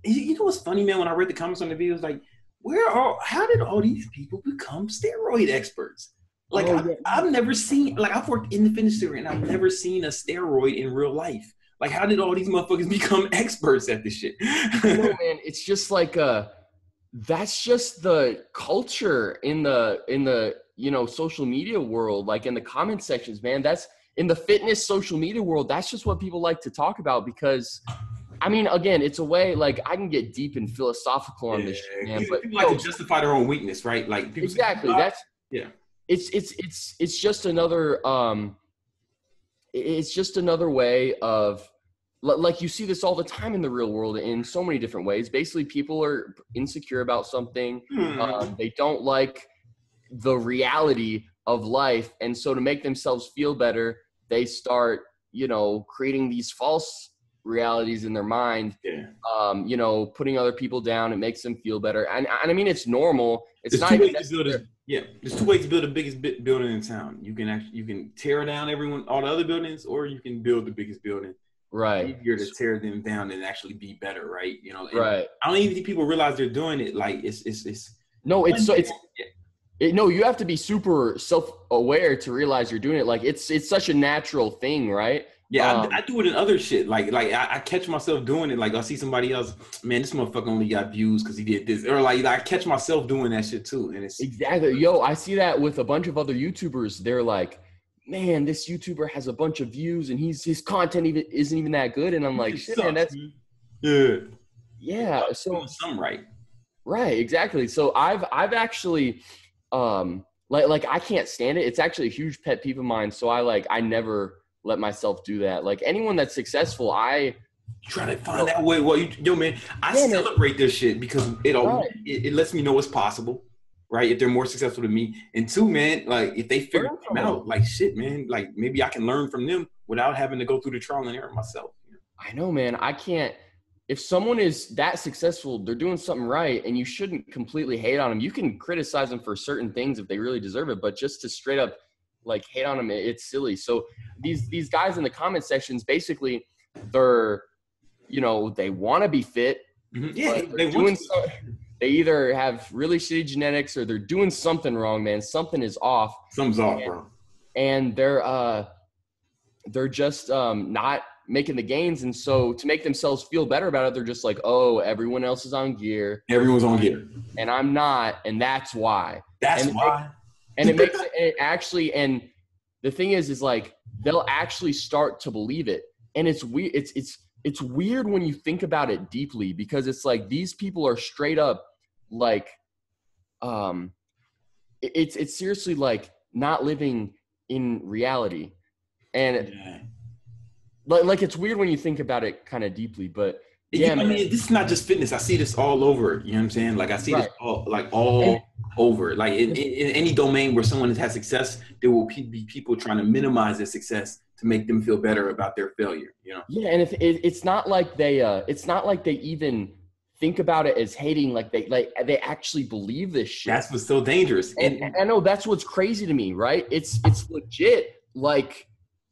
You know what's funny, man? When I read the comments on the videos, like, how did all these people become steroid experts? Like, Oh yeah. I've never seen, like, I've worked in the fitness industry and I've never seen a steroid in real life. Like, how did all these motherfuckers become experts at this shit? Man, it's just like that's just the culture in the social media world, like in the comment sections, man. That's in the fitness social media world. That's just what people like to talk about because I mean, again, it's a way like I can get deep and philosophical on Yeah, this shit, man. because But people like to justify their own weakness, right? Like people say, exactly, "Ah," that's yeah, it's just another it's just another way of like you see this all the time in the real world in so many different ways. Basically, people are insecure about something. hmm. They don't like the reality of life, and so to make themselves feel better, they start creating these false realities in their mind. Yeah. Putting other people down. It makes them feel better, and I mean it's normal. It's There's not two even ways to build this. necessary. Yeah, there's two ways to build the biggest building in town. You can tear down all the other buildings, or you can build the biggest building. Right. Easier to tear them down and actually be better, right? And Right. I don't even think people realize they're doing it. Like it's No, it's one so day. it's no, you have to be super self-aware to realize you're doing it. Like it's such a natural thing, right? Yeah, I do it in other shit. Like I catch myself doing it. Like I see somebody else, man, this motherfucker only got views because he did this, or like I catch myself doing that shit too. And it's Exactly. Yo, I see that with a bunch of other YouTubers. They're like, man, this YouTuber has a bunch of views and his content isn't even that good. And I'm like, it shit, man, sucks, that's man. Yeah, yeah. doing So something right. right, exactly. So I've actually like I can't stand it. It's actually a huge pet peeve of mine. So I never let myself do that. Like anyone that's successful, Try to find that way. Well, yo, man, I yeah, man, celebrate this shit because right. it lets me know what's possible, right? If they're more successful than me, and two, man, like if they figure Learn them from them. out, like shit, man, like maybe I can learn from them without having to go through the trial and error myself. I know, man. I can't. If someone is that successful, they're doing something right, and you shouldn't completely hate on them. You can criticize them for certain things if they really deserve it, but just to straight up like hate on them, it's silly. So these guys in the comment sections, basically, they're they want to be fit, Mhm. Yeah, but they're they want doing to. so. They either have really shitty genetics or they're doing something wrong, man. Something is off, Something's off, bro. and they're just not making the gains. And so to make themselves feel better about it, they're just like, oh, everyone else is on gear Everyone's on gear. and I'm not. And that's why. That's And why. it makes it actually, and the thing is like, they'll actually start to believe it. And it's weird. It's weird when you think about it deeply because it's like, these people are straight up like, it's seriously like not living in reality. And Yeah. like it's weird when you think about it kind of deeply, but yeah, I man. mean, this is not just fitness. I see this all over. You know what I'm saying? Like I see this Right. all And over. Like in any domain where someone has had success, there will be people trying to minimize their success to make them feel better about their failure. You know? yeah, and if it's not like they even think about it as hating, like they actually believe this shit. That's what's so dangerous. And I know that's what's crazy to me, right? It's legit. Like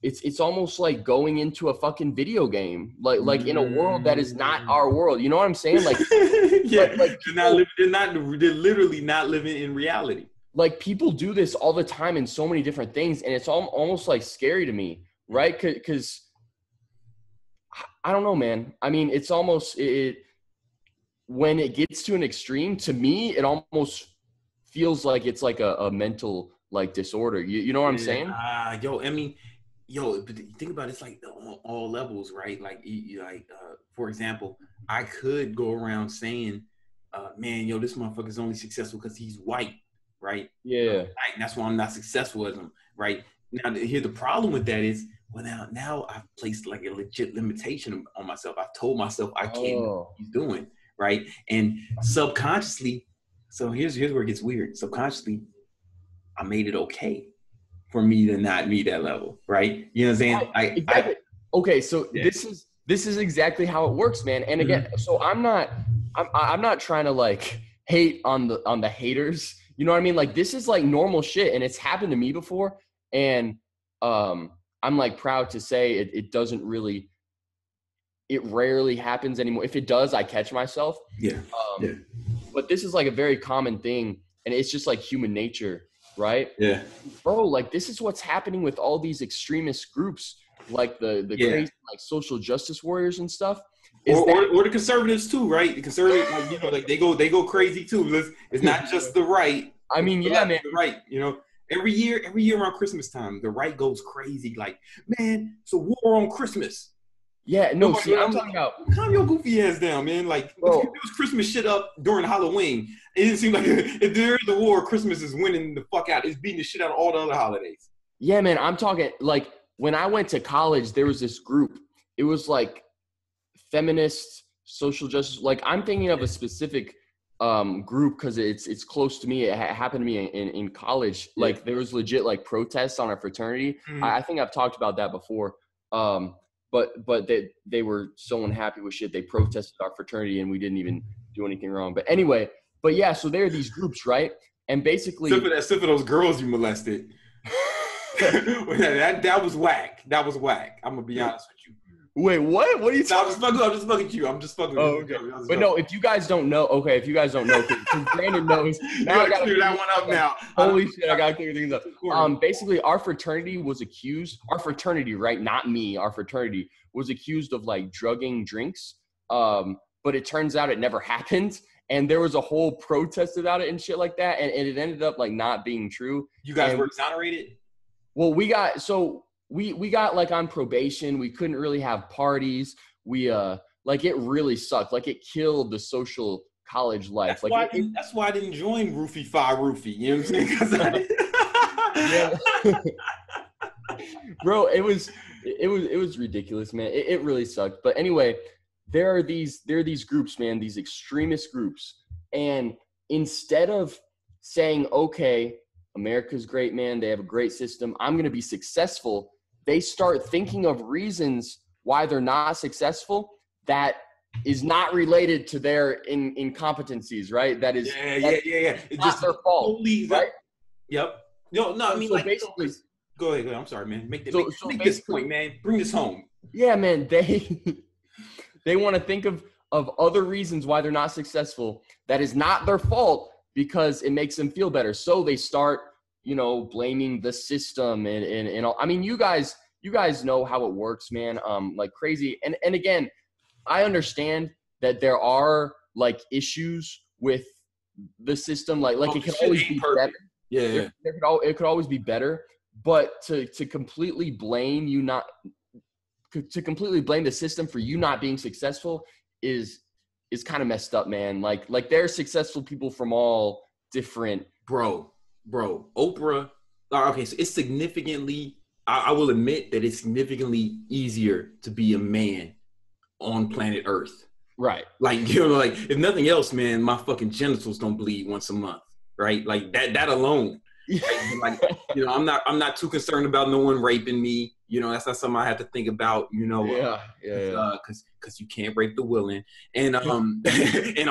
it's almost like going into a fucking video game, like in a world that is not our world. You know what I'm saying? Like yeah, like people, they're literally not living in reality. like people do this all the time in so many different things, and it's almost like scary to me, right? Because I don't know, man. I mean, it's almost it when it gets to an extreme. To me, it almost feels like it's like a mental like disorder. You know what I'm saying? Yo, I mean, but think about it, it's like all levels, right? Like, for example, I could go around saying, man, yo, this motherfucker's only successful because he's white, right? Yeah. And that's why I'm not successful as him, right? Now, here's the problem with that is, well, now I've placed like a legit limitation on myself. I've told myself I can't do what he's doing, right? And subconsciously, so here's where it gets weird. Subconsciously, I made it okay for me to not meet that level, right? You know what I'm saying? Exactly. Okay, so yeah. This is exactly how it works, man. And again, so I'm not trying to like hate on the haters. You know what I mean? Like this is like normal shit, and it's happened to me before. And I'm like proud to say it doesn't really it rarely happens anymore. If it does, I catch myself. Yeah. But this is like a very common thing, and it's just like human nature, right? Yeah. Bro, like this is what's happening with all these extremist groups, like the crazy like social justice warriors and stuff. Or the conservatives too, right? The conservatives, like, you know, like they go crazy too. It's not just the right. I mean, yeah, man. The right, you know. Every year around Christmas time, the right goes crazy. Like, man, it's a war on Christmas. Yeah, no, see, I'm talking about. Calm your goofy ass down, man. Like, bro, there was Christmas shit up during Halloween. It didn't seem like if there is a war, Christmas is winning the fuck out. It's beating the shit out of all the other holidays. Yeah, man, I'm talking like when I went to college, there was this group. It was like feminist, social justice. Like I'm thinking of a specific group because it's close to me. It happened to me in college. Yeah. Like there was legit like protests on our fraternity. Mm-hmm. I think I've talked about that before. But they were so unhappy with shit. They protested our fraternity and we didn't even do anything wrong. But anyway, yeah, so there are these groups, right? And basically except for those girls you molested. that was whack. That was whack. I'm gonna be honest with you. Wait, what? What are you talking about? I'm just fucking you. I'm just fucking with you. Okay. But no, if you guys don't know, because Brandon knows. Now I gotta clear that one up now. Holy shit, I gotta clear things up. Basically, our fraternity was accused. Our fraternity, right? Not me. Our fraternity was accused of like drugging drinks. But it turns out it never happened. And there was a whole protest about it and shit like that. And it ended up like not being true. You guys were exonerated? Well, we got like on probation. We couldn't really have parties. We like it really sucked. Like it killed the social college life. That's why I didn't join Roofie Fi Roofie. You know what I'm saying? Bro, it was ridiculous, man. It really sucked. But anyway, there are these groups, man, these extremist groups. And instead of saying, okay, America's great, man, they have a great system, I'm going to be successful, they start thinking of reasons why they're not successful that is not related to their incompetencies, right? That is It's just their fault, right? Yep. No, I mean, so like, basically, go ahead. I'm sorry, man. Make this point, man. Bring this home. Yeah, man. They want to think of other reasons why they're not successful that is not their fault because it makes them feel better. So they start, blaming the system and all. I mean, you guys know how it works, man. Like crazy. And again, I understand that there are like issues with the system. Like it can always be better. Yeah. It could always be better. But to completely blame the system for you not being successful is kind of messed up, man. Like there are successful people from all different. Bro, Oprah. Okay, so it's significantly, I will admit that it's significantly easier to be a man on planet Earth. Right. Like, like if nothing else, man, my fucking genitals don't bleed once a month. Right. Like that alone. Right? Like, I'm not too concerned about no one raping me. That's not something I have to think about, Yeah. Because you can't rape the willing. And and I'm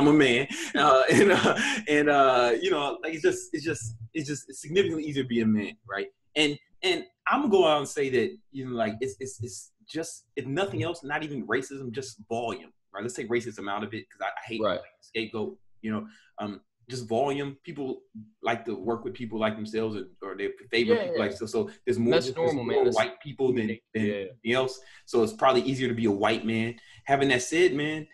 a man. Like it's significantly easier to be a man, right? And I'm gonna go out and say that, like it's just, if nothing else, not even racism, just volume, right? Let's take racism out of it because I hate scapegoat, just volume. People like to work with people like themselves, or they favor people like so. There's more, white people than anything else. So it's probably easier to be a white man. Having that said, man,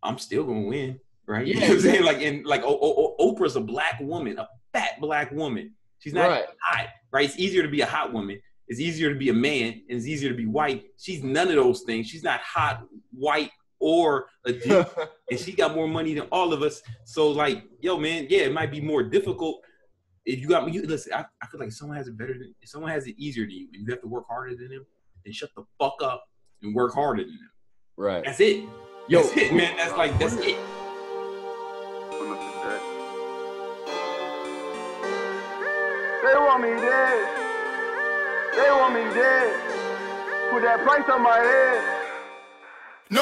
I'm still gonna win, right? Yeah, you know what I'm saying? Like Oprah's a black woman, a fat black woman. She's not hot, right? It's easier to be a hot woman. It's easier to be a man, and it's easier to be white. She's none of those things. She's not hot, white, or a dude, and she got more money than all of us. So like, yo, man, it might be more difficult. If you got me, listen, I feel like if someone has it easier than you, and you have to work harder than them, then shut the fuck up and work harder than them. Right. That's it. That's it, man. That's it. They want me dead. They want me dead. Put that price on my head. No.